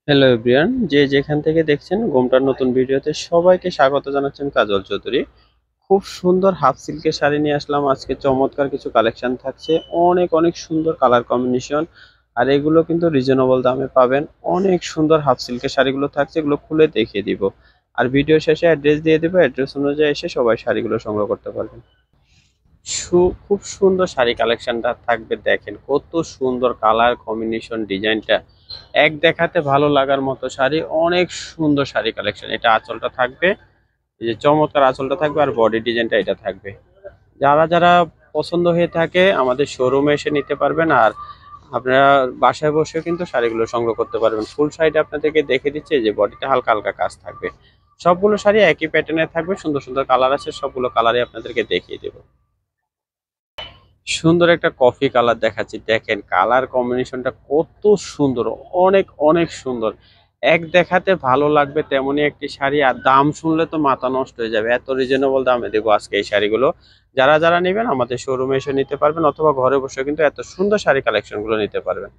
Hello everyone, যে যেখান থেকে দেখছেন ঘুমটার নতুন ভিডিওতে সবাইকে স্বাগত জানাচ্ছেন কাজল চৌধুরী। খুব সুন্দর হাফ সিল্কের শাড়ি নিয়ে আসলাম আজকে। চমৎকার কিছু কালেকশন থাকছে, অনেক অনেক সুন্দর কালার কম্বিনেশন। আর এগুলো কিন্তু রিজনেবল দামে পাবেন। অনেক সুন্দর হাফ সিল্কের শাড়িগুলো থাকছে, এগুলো খুলে দেখিয়ে দিব। আর ভিডিও শেষে অ্যাড্রেস দিয়ে দেবো, অ্যাড্রেস অনুযায়ী এসে সবাই শাড়িগুলো সংগ্রহ করতে পারবেন। খুব সুন্দর শাড়ি কালেকশনটা থাকবে, দেখেন কত সুন্দর কালার কম্বিনেশন, ডিজাইনটা এক দেখাতে ভালো লাগার মতো শাড়ি। অনেক সুন্দর শাড়ি কালেকশন। এটা আঁচলটা থাকবে, এই যে চমৎকার আঁচলটা থাকবে, আর বডি ডিজাইনটা এটা থাকবে। যারা যারা পছন্দ হয়ে থাকে আমাদের শোরুমে এসে নিতে পারবেন। আর আপনারা বাসায় বসে কিন্তু শাড়িগুলো সংগ্রহ করতে পারবেন। ফুল শাড়িটা আপনাদেরকে দেখে দিচ্ছে, যে বডিটা হালকা হালকা কাজ থাকবে। সবগুলো শাড়ি একই প্যাটার্নে থাকবে, সুন্দর সুন্দর কালার আছে, সবগুলো কালারই আপনাদেরকে দেখিয়ে দেবো। সুন্দর একটা কফি কালার দেখাচ্ছি, দেখেন কালার কম্বিনেশনটা কত সুন্দর, অনেক অনেক সুন্দর। এক দেখাতে ভালো লাগবে তেমনই একটি শাড়ি। আর দাম শুনলে তো মাথা নষ্ট হয়ে যাবে, এত রিজনেবল দামে দেবো আজকে এই শাড়িগুলো। যারা যারা নেবেন আমাদের শোরুমে এসে নিতে পারবেন, অথবা ঘরে বসে কিন্তু এত সুন্দর শাড়ি কালেকশন গুলো নিতে পারবেন।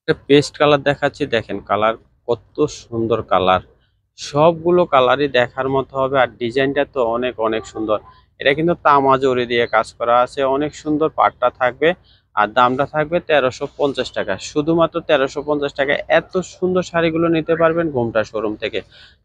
একটা পেস্ট কালার দেখাচ্ছি, দেখেন কালার কত সুন্দর কালার। সবগুলো কালারই দেখার মতো হবে, আর ডিজাইনটা তো অনেক অনেক সুন্দর। এটা কিন্তু তামা জরি দিয়ে কাজ করা আছে, অনেক সুন্দর পাটটা থাকবে। আর দামটা থাকবে 1350 টাকা, শুধুমাত্র 1350 টাকায় এত সুন্দর শাড়িগুলো নিতে পারবেন ঘুমটা শোরুম থেকে।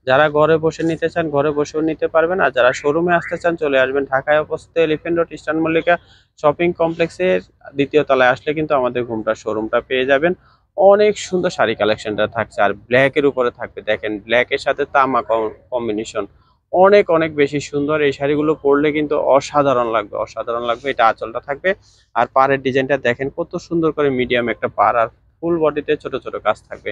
যারা ঘরে বসে নিতে চান ঘরে বসেও নিতে পারবেন, আর যারা শোরুমে আসতে চান চলে আসবেন। ঢাকায় অবস্থিত elephant road eastern Mallika shopping কমপ্লেক্সের দ্বিতীয় তলায় আসলে কিন্তু আমাদের ঘুমটা শোরুমটা পেয়ে যাবেন। অনেক সুন্দর শাড়ি কালেকশনটা থাকছে, আর ব্ল্যাক এর উপরে থাকবে, দেখেন ব্ল্যাক এর সাথে তামা কম্বিনেশন। অনেক অনেক বেশি সুন্দর। এই শাড়িগুলো পরলে কিন্তু অসাধারণ লাগবে, অসাধারণ লাগবে। এটা আঁচলটা থাকবে, আর পাড়ের ডিজাইনটা দেখেন কত সুন্দর করে, মিডিয়াম একটা পাড়, আর ফুল বডিতে ছোট ছোট কাজ থাকবে।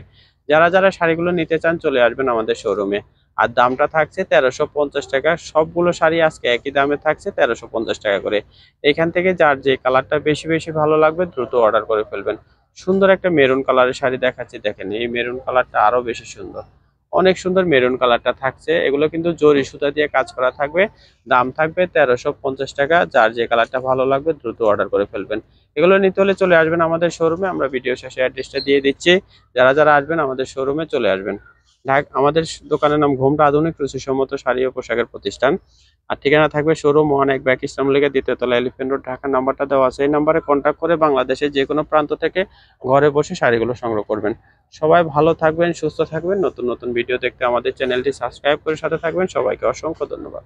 যারা যারা শাড়িগুলো নিতে চান চলে আসবেন আমাদের শোরুমে। আর দামটা থাকছে 1350 টাকা। সবগুলো শাড়ি আজকে একই দামে থাকছে, 1350 টাকা করে। এখান থেকে যার যে কালারটা বেশি বেশি ভালো লাগবে দ্রুত অর্ডার করে ফেলবেন। সুন্দর একটা মেরুন কালারের শাড়ি দেখাচ্ছি, দেখেন এই মেরুন কালারটা আরো বেশি সুন্দর। অনেক সুন্দর মেরুন কালারটা থাকছে, এগুলো কিন্তু জরি সুতা দিয়ে কাজ করা থাকবে। দাম থাকবে 1350 টাকা। যার যে কালারটা ভালো লাগবে দ্রুত অর্ডার করে ফেলবেন। এগুলো নিতে হলে চলে আসবেন আমাদের শোরুমে, আমরা ভিডিও শেষে অ্যাড্রেসটা দিয়ে দিচ্ছি। যারা যারা আসবেন আমাদের শোরুমে চলে আসবেন। আমাদের দোকানের নাম ঘুমটা আধুনিক রুচিসম্মত শাড়ি ও পোশাকের প্রতিষ্ঠান। আর ঠিকানা থাকবে শোরুম 1 ইসলাম লীগের দ্বিতীয় তলা, এলিফ্যান্ট রোড, ঢাকা। নাম্বারটা দেওয়া আছে, এই নাম্বারে কন্ট্যাক্ট করে বাংলাদেশের যে কোনো প্রান্ত থেকে ঘরে বসে শাড়িগুলো সংগ্রহ করবেন। সবাই ভালো থাকবেন, সুস্থ থাকবেন। নতুন নতুন ভিডিও দেখতে আমাদের চ্যানেলটি সাবস্ক্রাইব করে সাথে থাকবেন। সবাইকে অসংখ্য ধন্যবাদ।